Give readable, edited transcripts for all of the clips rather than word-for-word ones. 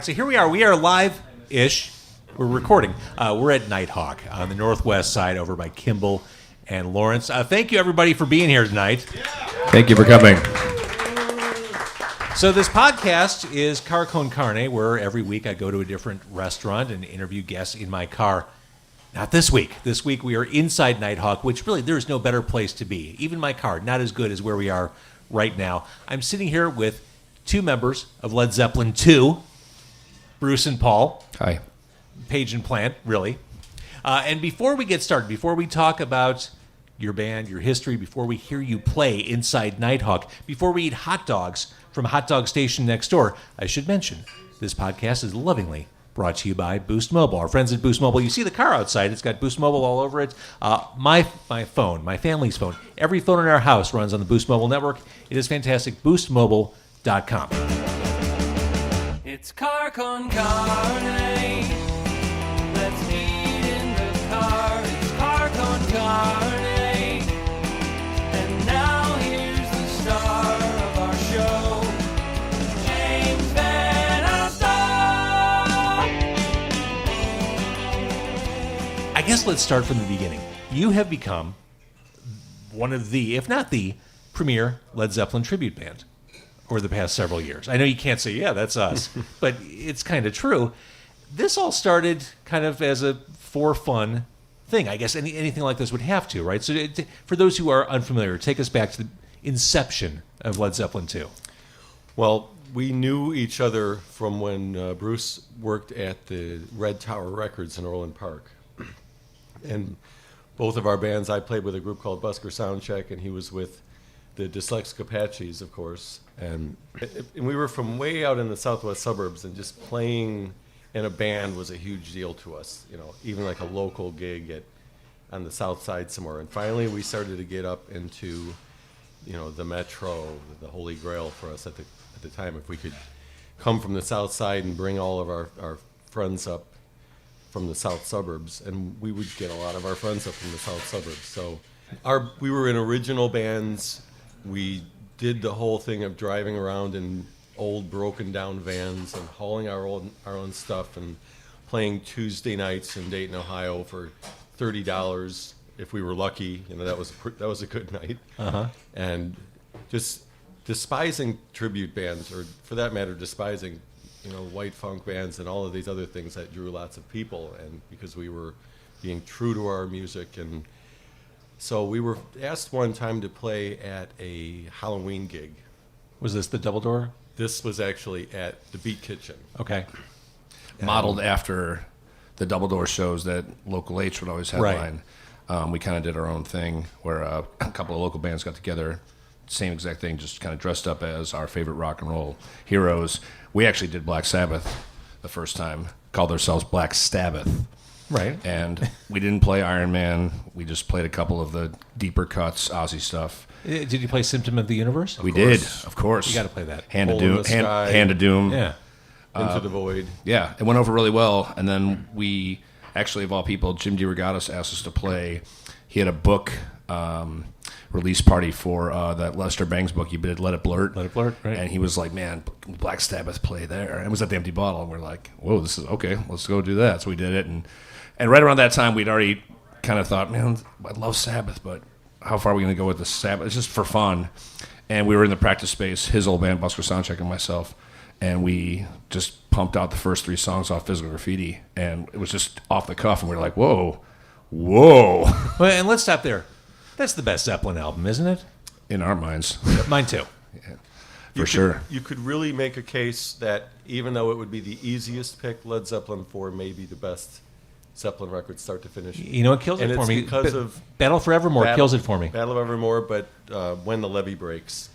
So here we are. We are live-ish. We're recording. We're at Nighthawk on the northwest side over by Kimball and Lawrence. Thank you, everybody, for being here tonight. Thank you for coming. So this podcast is Car Con Carne, where every week I go to a different restaurant and interview guests in my car. Not this week. This week we are inside Nighthawk, which really there is no better place to be. Even my car, not as good as where we are right now. I'm sitting here with two members of Led Zeppelin 2, Bruce and Paul. Hi. Page and Plant, really. And before we get started, before we talk about your band, your history, before we hear you play inside Nighthawk, before we eat hot dogs from Hot Dog Station next door, I should mention this podcast is lovingly brought to you by Boost Mobile. Our friends at Boost Mobile, you see the car outside, it's got Boost Mobile all over it. My phone, my family's phone, every phone in our house runs on the Boost Mobile network. It is fantastic. BoostMobile.com. It's Car Con Carne. Let's eat in the car. It's Car Con Carne. And now here's the star of our show, James Van Alstyne. I guess let's start from the beginning. You have become one of the, if not the, premier Led Zeppelin tribute band over the past several years. I know you can't say, yeah, that's us, but it's kind of true. This all started kind of as a for fun thing. I guess anything like this would have to, right? So for those who are unfamiliar, take us back to the inception of Led Zeppelin 2. Well, we knew each other from when Bruce worked at the Red Tower Records in Orland Park. And both of our bands, I played with a group called Busker Soundcheck, and he was with the Dyslexic Apaches, of course. And we were from way out in the southwest suburbs, and just playing in a band was a huge deal to us, you know, even like a local gig on the south side somewhere. And finally we started to get up into, you know, the metro, the holy grail for us at the time. If we could come from the south side and bring all of our friends up from the south suburbs, and we would get a lot of our friends up from the south suburbs. So we were in original bands. We did the whole thing of driving around in old broken down vans and hauling our own stuff and playing Tuesday nights in Dayton, Ohio for $30 if we were lucky. You know, that was a good night. Uh-huh. And just despising tribute bands, or for that matter, despising, you know, white funk bands and all of these other things that drew lots of people, and because we were being true to our music. And so we were asked one time to play at a Halloween gig. Was this the Double Door? This was actually at the Beat Kitchen. Okay. Modeled after the Double Door shows that Local H would always headline. Right. We kind of did our own thing where a couple of local bands got together, same exact thing, just kind of dressed up as our favorite rock and roll heroes. We actually did Black Sabbath the first time, called ourselves Black Stabbath. Right. And we didn't play Iron Man. We just played a couple of the deeper cuts, Ozzy stuff. Did you play Symptom of the Universe? We did, of course. You got to play that. Hand of Hole in Doom. the Sky. Hand of Doom. Yeah. Into the Void. Yeah, it went over really well. And then we, actually, of all people, Jim DeRogatis asked us to play. He had a book release party for that Lester Bangs book. He did Let It Blurt. Let It Blurt, right. And he was like, man, Black Sabbath play there. And it was at the Empty Bottle. And we're like, whoa, this is okay. Let's go do that. So we did it. And right around that time, we'd already kind of thought, man, I love Sabbath, but how far are we going to go with the Sabbath? It's just for fun. And we were in the practice space, his old band, Busker Soundcheck, and myself, and we just pumped out the first 3 songs off Physical Graffiti, and it was just off the cuff, and we were like, whoa. Well, and let's stop there. That's the best Zeppelin album, isn't it? In our minds. Mine too. Yeah, for sure. You could really make a case that even though it would be the easiest pick, Led Zeppelin 4 may be the best Zeppelin record start to finish. You know what kills and it for it's me? Because of Battle for Evermore kills it for me. Battle of Evermore, but When the Levee Breaks.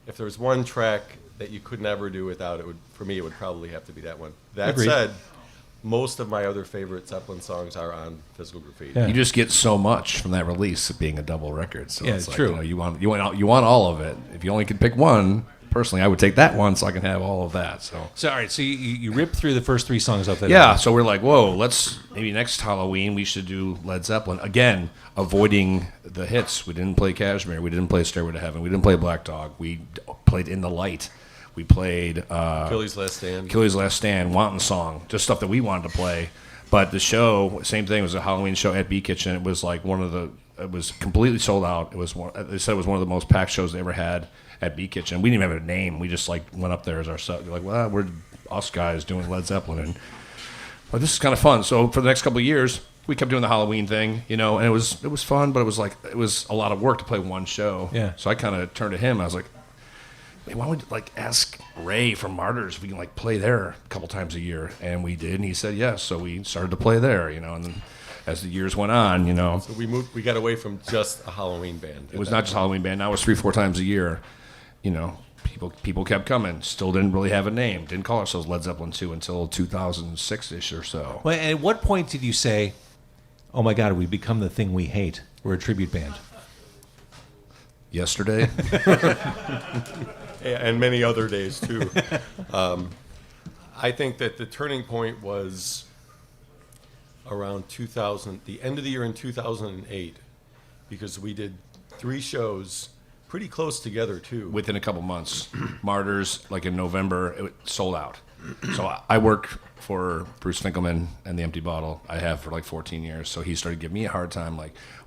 If there was one track that you could never do without, it would, for me, it would probably have to be that one. That Agreed. said, most of my other favorite Zeppelin songs are on Physical Graffiti. Yeah. You just get so much from that release of being a double record. So Yeah, it's it's like, true. You want all of it. If you only could pick one, personally, I would take that one so I can have all of that. So all right, so you ripped through the first 3 songs off that yeah, album. so we're like, whoa, maybe next Halloween we should do Led Zeppelin. Again, avoiding the hits. We didn't play Kashmir. We didn't play Stairway to Heaven. We didn't play Black Dog. We played In the Light, We played Achilles' Last Stand. Achilles' Last Stand, Wanton Song, just stuff that we wanted to play. But the show, same thing, it was a Halloween show at B Kitchen. It was like it was completely sold out. They said it was one of the most packed shows they ever had at B Kitchen. We didn't even have a name. We just like went up there as ourselves. Like, well, we're us guys doing Led Zeppelin, and well, this is kind of fun. So for the next couple of years, we kept doing the Halloween thing, and it was fun, but it was a lot of work to play one show. Yeah. So I kind of turned to him. I was like, hey, why don't we ask Ray from Martyrs if we can play there a couple times a year? And we did, and he said yes. So we started to play there, and then as the years went on, So we got away from just a Halloween band. it was not just Halloween band. Now it was 3-4 times a year. People kept coming. Still didn't really have a name. Didn't call ourselves Led Zeppelin 2 until 2006-ish or so. Well, and at what point did you say, oh my God, we've become the thing we hate? We're a tribute band. Yesterday. And many other days, too. I think that the turning point was around 2000, the end of the year in 2008, because we did 3 shows pretty close together, too. Within a couple months. Martyrs, in November, it sold out. So I worked for Bruce Finkelman and the Empty Bottle. I have for 14 years. So he started giving me a hard time,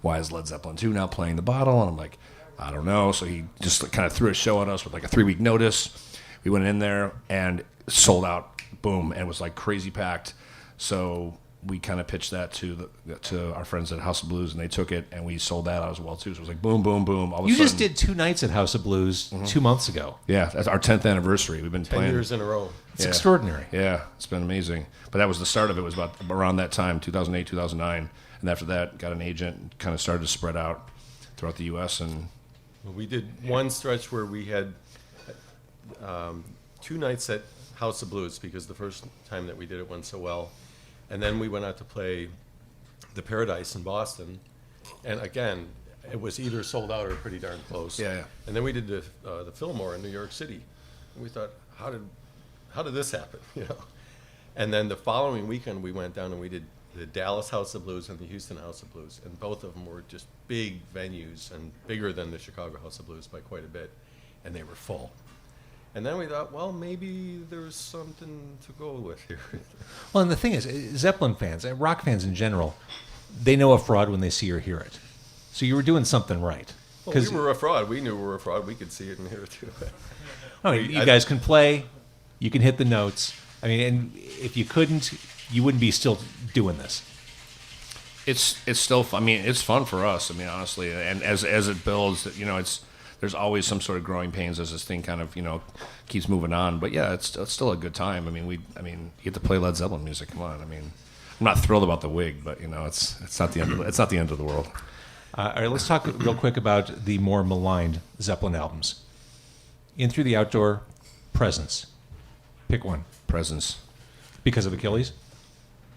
why is Led Zeppelin 2 now playing the Bottle? And I'm like, I don't know. So he just kind of threw a show at us with a 3-week notice. We went in there and sold out, boom, and it was crazy packed. So we kind of pitched that to our friends at House of Blues, and they took it, and we sold that out as well too. So it was boom, boom, boom. All of a You sudden, just did 2 nights at House of Blues 2 months ago. yeah, that's our 10th anniversary. We've been 10 playing years in a row. It's extraordinary. Yeah, it's been amazing. But that was the start of it. Was about around that time, 2008, 2009, and after that, got an agent, and kind of started to spread out throughout the U.S. and. We did one stretch where we had 2 nights at House of Blues, because the first time that we did it went so well. And then we went out to play the Paradise in Boston. And again, it was either sold out or pretty darn close. Yeah. And then we did the Fillmore in New York City. And we thought, how did this happen? And then the following weekend we went down and we did the Dallas House of Blues and the Houston House of Blues, and both of them were just big venues and bigger than the Chicago House of Blues by quite a bit, and they were full. And then we thought, well, maybe there's something to go with here. Well, and the thing is, Zeppelin fans, and rock fans in general, they know a fraud when they see or hear it. So you were doing something right. Well, we were a fraud. We knew we were a fraud. We could see it and hear it too. You guys can play, you can hit the notes. I mean, and if you couldn't, you wouldn't be still doing this. It's still fun. I mean, it's fun for us. I mean, honestly, and as it builds, there's always some sort of growing pains as this thing kind of keeps moving on. But yeah, it's still a good time. I mean, you get to play Led Zeppelin music. Come on. I mean, I'm not thrilled about the wig, but it's not the end. It's not the end of the world. All right, let's talk real quick about the more maligned Zeppelin albums. In Through the Outdoor, Presence. Pick one. Presence. Because of Achilles?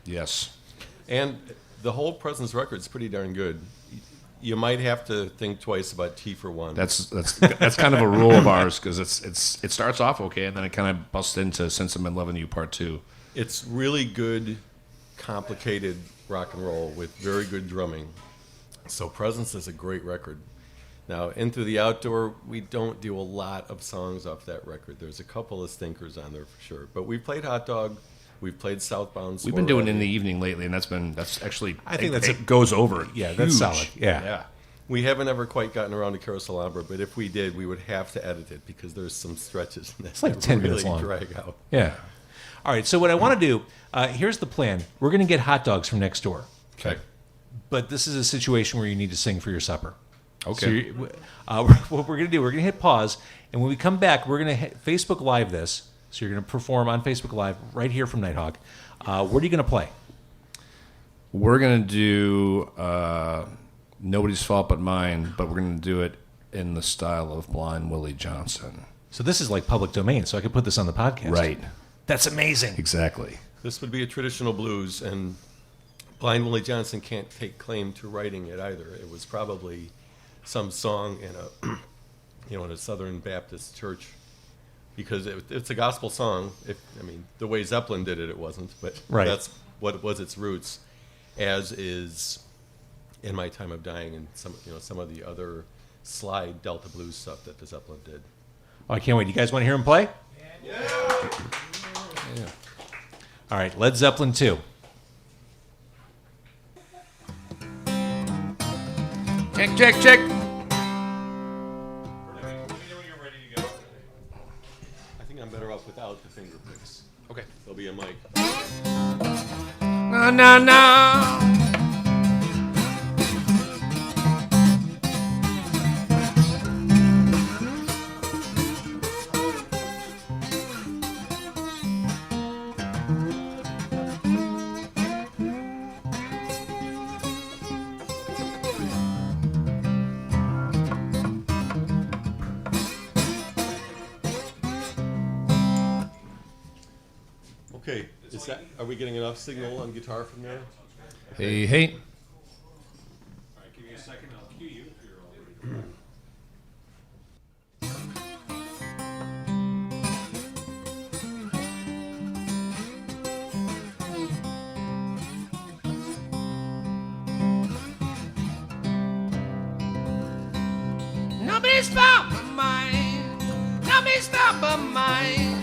Yes. And the whole Presence record's pretty darn good. You might have to think twice about T for One. That's kind of a rule of ours, because it starts off okay, and then it kind of busts into Since I've Been Loving You Part 2. It's really good, complicated rock and roll with very good drumming. So Presence is a great record. Now, Into the Outdoor, we don't do a lot of songs off that record. There's a couple of stinkers on there for sure. But we played Hot Dog. We've played Southbound. We've been doing In the Evening lately, and that's actually, I think it goes over. Yeah, that's huge. solid. Yeah. Yeah. We haven't ever quite gotten around to Carousel Ambra, but if we did, we would have to edit it because there's some stretches in this like 10 really minutes long. drag out. Yeah. All right, so what I want to do, here's the plan. We're going to get hot dogs from next door. Okay. But this is a situation where you need to sing for your supper. Okay. So what we're going to do, we're going to hit pause, and when we come back, we're going to Facebook Live this. So you're going to perform on Facebook Live right here from Nighthawk. What are you going to play? We're going to do Nobody's Fault But Mine, but we're going to do it in the style of Blind Willie Johnson. So this is like public domain, so I could put this on the podcast. Right. That's amazing. Exactly. This would be a traditional blues, and Blind Willie Johnson can't take claim to writing it either. It was probably some song in a, in a Southern Baptist church, because it's a gospel song. The way Zeppelin did it, it wasn't, but Right. That's what was its roots. As is In My Time of Dying and some of the other slide Delta blues stuff that the Zeppelin did. Oh, I can't wait. You guys want to hear him play? Yeah. All right, Led Zeppelin 2. Check, check, check. I think I'm better off without the finger picks. Okay. There'll be a mic. No, no, no. Okay, are we getting enough signal on guitar from there? Hey, hey. All right, give me a second. I'll cue you if you're all ready. Nobody's fault but mine. Nobody's fault but mine.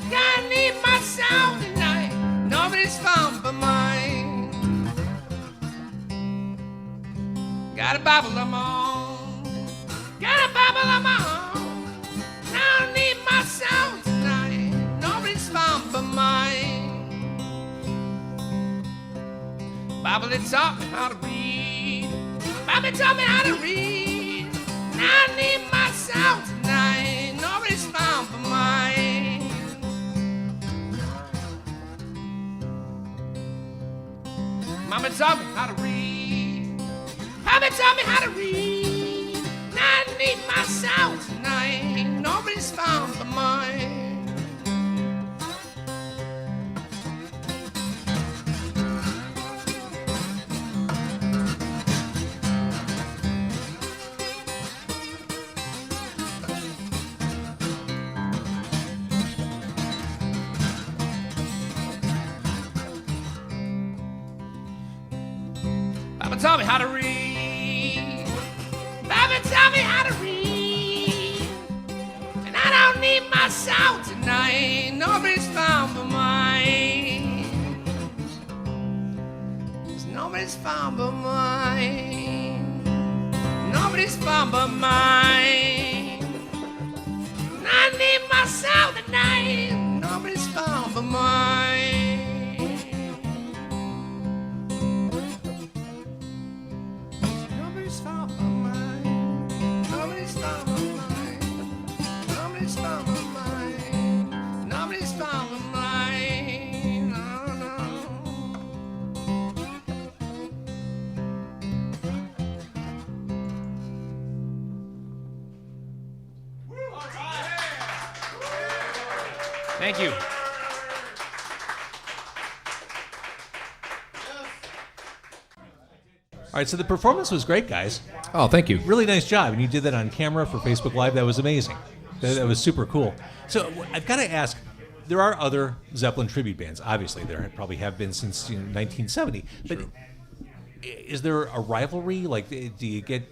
I need my sound tonight. Nobody's fault but mine. Got a Bible I'm on. Got a Bible I'm on. I need my sound tonight. Nobody's fault but mine. Bible it taught me how to read. Bible taught me how to read. I need my sound tonight. Nobody's found but mine. Mama taught me how to read. Papa taught me how to read. I need my sound tonight. Nobody's found but mine. Papa taught me how to read. Papa taught me how to read. And I don't need my sound tonight. Nobody's found but mine. 'Cause nobody's found but mine. Nobody's found but mine. And I need my sound tonight. Nobody's found but mine. Nobody's found but mine. Nobody's found but mine. Nobody's found but mine. Nobody's found but mine. No, no. Thank you. All right, so the performance was great, guys. Oh, thank you. Really nice job. And you did that on camera for Facebook Live. That was amazing. That was super cool. So I've got to ask, there are other Zeppelin tribute bands. Obviously, there probably have been since 1970. But is there a rivalry? Like, do you get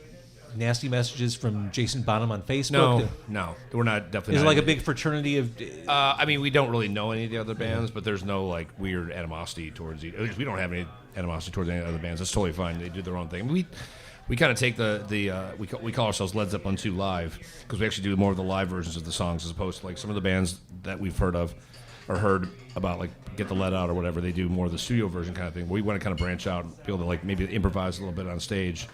nasty messages from Jason Bonham on Facebook? No, we're not definitely. Is it not like a big fraternity of... I mean, we don't really know any of the other bands, but there's no like weird animosity towards each. We don't have any animosity towards any other bands. It's totally fine. They do their own thing. We kind of take we call ourselves Led Zeppelin 2 Live because we actually do more of the live versions of the songs as opposed to like some of the bands that we've heard of or heard about, like Get the Lead Out or whatever. They do more of the studio version kind of thing. We want to kind of branch out and be able to like maybe improvise a little bit on stage.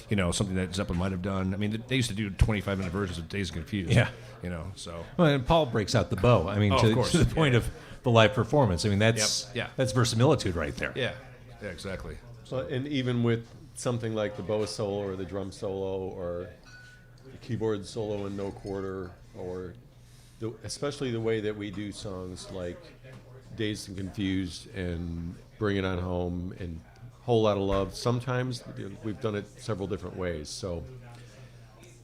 You know, something that Zeppelin might have done. I mean, they used to do 25-minute versions of Dazed and Confused. Yeah. You know, so. Well, and Paul breaks out the bow. I mean, Oh, of course. to the point of the live performance. I mean, that's Yep. Yeah. that's verisimilitude right there. Yeah, exactly. So, and even with something like the bow solo or the drum solo or the keyboard solo in no quarter, or especially the way that we do songs like Dazed and Confused and Bring It On Home and Whole Lot of Love. Sometimes we've done it several different ways. So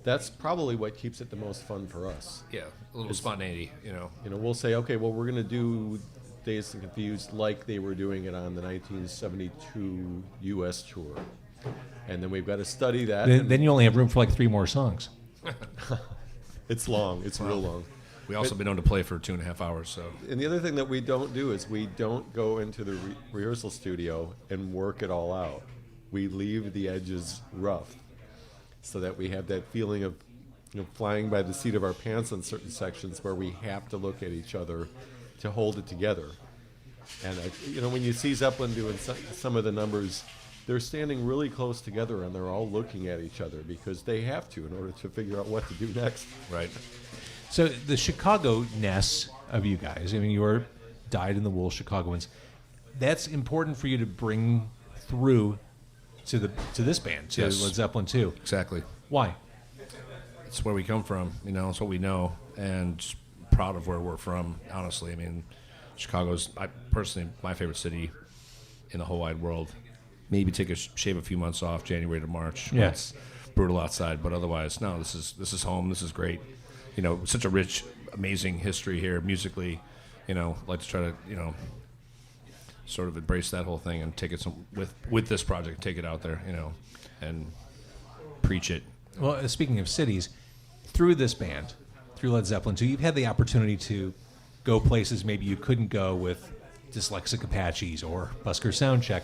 that's probably what keeps it the most fun for us. Yeah, a little spontaneity, you know. You know, we'll say, okay, well, we're going to do Dazed and Confused like they were doing it on the 1972 U.S. tour. And then we've got to study that. Then you only have room for like 3 more songs. It's long. It's real long. We also been known to play for 2.5 hours. So And the other thing that we don't do is we don't go into the rehearsal studio and work it all out. We leave the edges rough so that we have that feeling of flying by the seat of our pants on certain sections where we have to look at each other to hold it together. And when you see Zeppelin doing some of the numbers, they're standing really close together and they're all looking at each other because they have to in order to figure out what to do next. right. So the Chicago-ness of you guys, I mean, you're dyed-in-the-wool Chicagoans. That's important for you to bring through to this band, to Yes. Led Zeppelin 2. Exactly. Why? It's where we come from. It's what we know, and just proud of where we're from. Honestly, I mean, Chicago's personally my favorite city in the whole wide world. Maybe shave a few months off, January to March. Yeah. It's brutal outside, but otherwise, no. This is home. This is great. Such a rich, amazing history here musically. Like to try to sort of embrace that whole thing and take it with this project, take it out there, and preach it. Well, speaking of cities, through this band, through Led Zeppelin 2, you've had the opportunity to go places maybe you couldn't go with Dyslexic Apaches or Busker Soundcheck.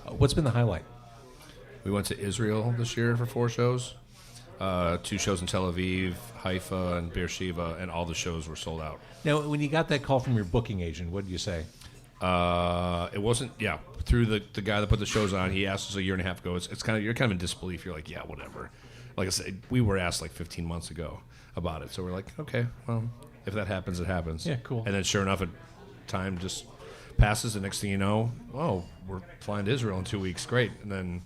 What's been the highlight? We went to Israel this year for 4 shows. 2 shows in Tel Aviv, Haifa, and Beersheba, and all the shows were sold out. Now, when you got that call from your booking agent, what did you say? It wasn't, through the guy that put the shows on. He asked us a year and a half ago. It's kind of, you're kind of in disbelief. You're like, yeah, whatever. Like I said, we were asked like 15 months ago about it, so we're like, okay, well, if that happens, it happens. Yeah, cool. And then sure enough, time just passes. The next thing you know, we're flying to Israel in 2 weeks. Great, and then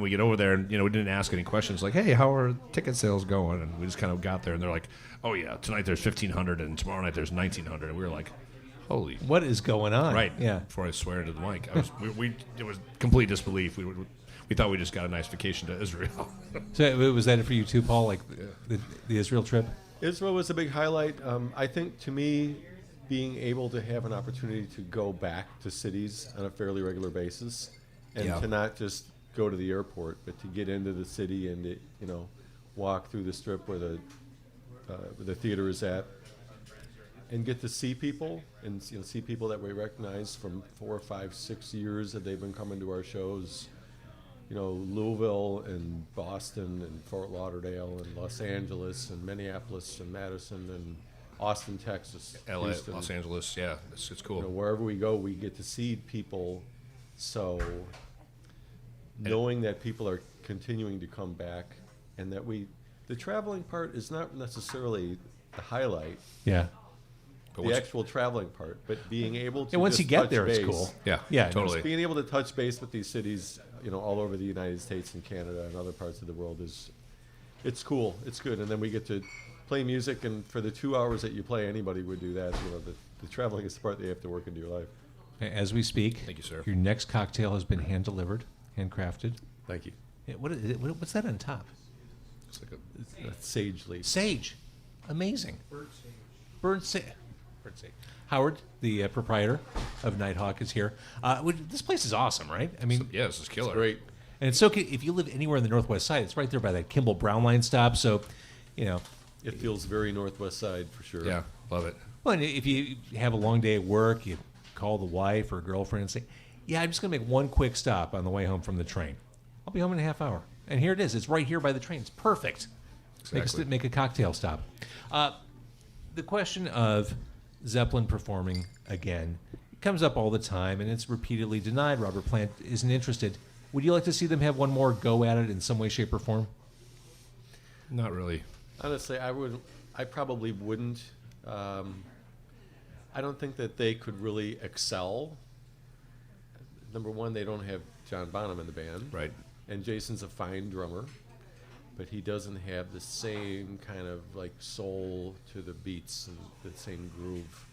we get over there, and we didn't ask any questions like, hey, how are ticket sales going? And we just kind of got there, and they're like, oh yeah, tonight there's 1,500, and tomorrow night there's 1,900, and we were like, holy. What is going on? Right. Yeah. Before I swear into the mic, it was complete disbelief. We thought we just got a nice vacation to Israel. So was that it for you too, Paul? Like the Israel trip? Israel was a big highlight. I think to me, being able to have an opportunity to go back to cities on a fairly regular basis and Yeah. to not just go to the airport, but to get into the city and to, walk through the strip where the theater is at and get to see people and see people that we recognize from 4, 5, 6 years that they've been coming to our shows. Louisville and Boston and Fort Lauderdale and Los Angeles and Minneapolis and Madison and Austin, Texas, LA, Houston. Los Angeles, yeah, it's cool. Wherever we go, we get to see people. So knowing that people are continuing to come back and that the traveling part is not necessarily the highlight, Yeah. But the once- actual traveling part, but being able to And once just you get touch there, it's base. cool. Yeah, Yeah, totally. Being able to touch base with these cities, all over the United States and Canada and other parts of the world it's cool. It's good. And then we get to play music, and for the 2 hours that you play, anybody would do that. The traveling is the part that you have to work into your life. As we speak, Thank you, sir. Your next cocktail has been hand delivered, handcrafted. Thank you. Yeah, what is it? What's that on top? It's like That's sage leaf. Sage. Amazing. Burnt sage. Howard, the proprietor of Nighthawk, is here. This place is awesome, right? I mean, yeah, this is killer. Great. and it's so if you live anywhere in the Northwest Side, it's right there by that Kimball Brown Line stop. So, It feels very Northwest Side for sure. Yeah, love it. well, and if you have a long day at work, you call the wife or girlfriend and say, "Yeah, I'm just going to make one quick stop on the way home from the train. I'll be home in a half hour." And here it is. It's right here by the train. It's perfect. Exactly. Make a cocktail stop. The question of Zeppelin performing again comes up all the time, and it's repeatedly denied. Robert Plant isn't interested. Would you like to see them have one more go at it in some way, shape, or form? Not really. Honestly, I probably wouldn't. I don't think that they could really excel. Number one, they don't have John Bonham in the band. Right. And Jason's a fine drummer, but he doesn't have the same kind of like soul to the beats and the same groove.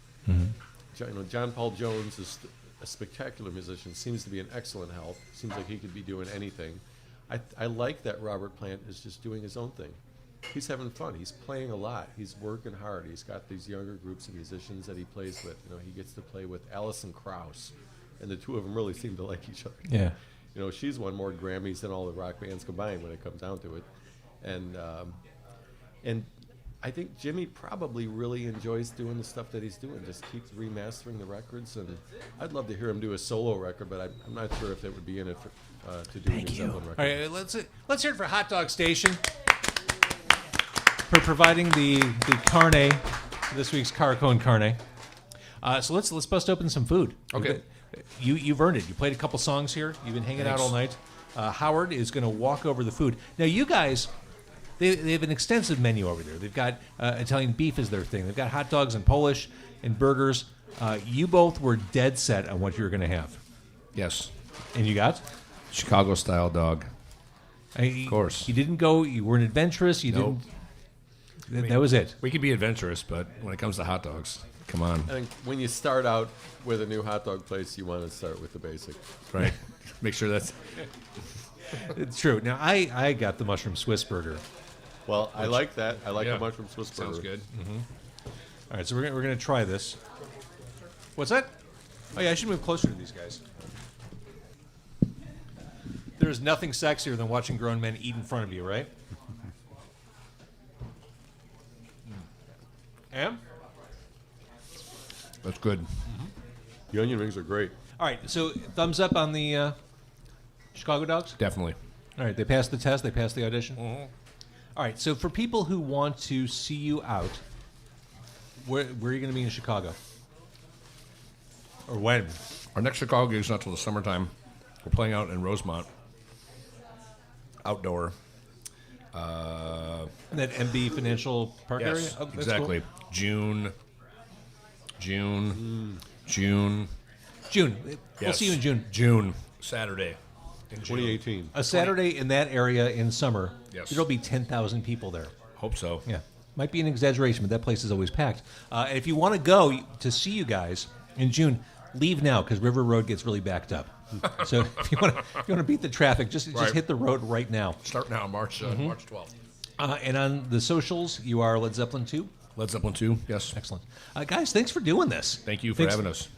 John Paul Jones is a spectacular musician, seems to be an excellent help, seems like he could be doing anything. I like that Robert Plant is just doing his own thing. He's having fun. He's playing a lot. He's working hard. He's got these younger groups of musicians that he plays with. He gets to play with Alison Krauss, and the two of them really seem to like each other. Yeah. She's won more Grammys than all the rock bands combined when it comes down to it. And I think Jimmy probably really enjoys doing the stuff that he's doing. Just keeps remastering the records, and I'd love to hear him do a solo record, but I'm not sure if it would be in it to do a New Zeppelin record. All right, let's hear it for Hot Dog Station for providing the carne, this week's Carcone Carne. So let's bust open some food. Okay. You've earned it. You played a couple songs here. You've been hanging out all night. Howard is going to walk over the food. Now, you guys, they have an extensive menu over there. They've got Italian beef is their thing. They've got hot dogs and Polish and burgers. You both were dead set on what you were going to have. Yes. And you got? Chicago-style dog. Of course. You didn't go, you weren't adventurous. You Nope. didn't. That was it. We can be adventurous, but when it comes to hot dogs, come on. I think when you start out with a new hot dog place, you want to start with the basic. Right. Make sure that's... It's true. Now, I got the mushroom Swiss burger. Well, I like that. I like Yeah. the mushroom Swiss burger. Sounds good. All right, so we're gonna try this. What's that? Oh yeah, I should move closer to these guys. There is nothing sexier than watching grown men eat in front of you, right? Am? That's good. The onion rings are great. All right, so thumbs up on the Chicago dogs. Definitely. All right, they passed the test. They passed the audition. All right, so for people who want to see you out, where are you going to be in Chicago? Or when? Our next Chicago gig is not till the summertime. We're playing out in Rosemont. Outdoor. In that MB Financial Park area? Yes, Oh, that's exactly. cool. June. June. We'll Yes. see you in June. June. Saturday. In June. 2018. A Saturday in that area in summer, Yes. there'll be 10,000 people there. Hope so. Yeah. Might be an exaggeration, but that place is always packed. And if you want to go to see you guys in June, leave now because River Road gets really backed up. So if you want to beat the traffic, just Right. hit the road right now. Start now, March 12th. And on the socials, you are Led Zeppelin 2. Led Zeppelin 2, yes. Excellent. Guys, thanks for doing this. Thank you for having us.